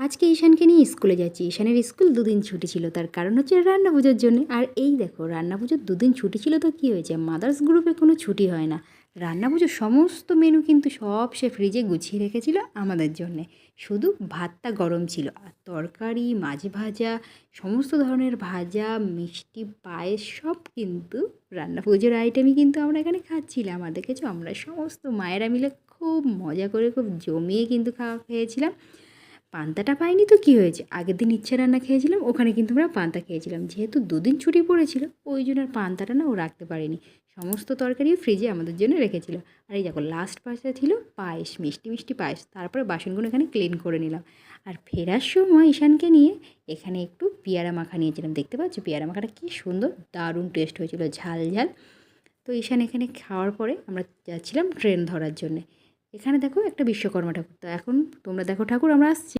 আজকে ঈশানকে নিয়ে স্কুলে যাচ্ছি। ঈশানের স্কুল দুদিন ছুটি ছিল, তার কারণ হচ্ছে রান্না পুজোর জন্যে। আর এই দেখো, রান্না পুজোর দুদিন ছুটি ছিল তো কী হয়েছে, মাদার্স গ্রুপে কোনো ছুটি হয় না। রান্না পুজোর সমস্ত মেনু কিন্তু সব সে ফ্রিজে গুছিয়ে রেখেছিল আমাদের জন্যে। শুধু ভাতটা গরম ছিল, আর তরকারি, মাছ ভাজা, সমস্ত ধরনের ভাজা, মিষ্টি, পায়েস সব কিন্তু রান্না পুজোর আইটেমই কিন্তু আমরা এখানে খাচ্ছিলাম। আর দেখেছো, আমরা সমস্ত মায়েরা মিলে খুব মজা করে, খুব জমিয়ে কিন্তু খাওয়া খেয়েছিলাম। পান্তাটা পাইনি তো কী হয়েছে, আগের দিন ইচ্ছে রান্না খেয়েছিলাম, ওখানে কিন্তু আমরা পান্তা খেয়েছিলাম। যেহেতু দুদিন ছুটি পড়েছিল, ওই জন্য আর পান্তাটা না ও রাখতে পারেনি। সমস্ত তরকারি ফ্রিজে আমাদের জন্য রেখেছিল। আর এই দেখো, লাস্ট পাশে ছিল পায়েস, মিষ্টি মিষ্টি পায়েস। তারপরে বাসনগুলো এখানে ক্লিন করে নিলাম। আর ফেরার সময় ঈশানকে নিয়ে এখানে একটু পেয়ারা মাখা নিয়েছিলাম। দেখতে পাচ্ছ পেয়ারা মাখাটা কী সুন্দর, দারুণ টেস্ট হয়েছিল, ঝাল ঝাল। তো ঈশান এখানে খাওয়ার পরে আমরা যাচ্ছিলাম ট্রেন ধরার জন্যে। এখানে দেখো একটা বিশ্বকর্মা ঠাকুর। তো এখন তোমরা দেখো ঠাকুর, আমরা আসছি।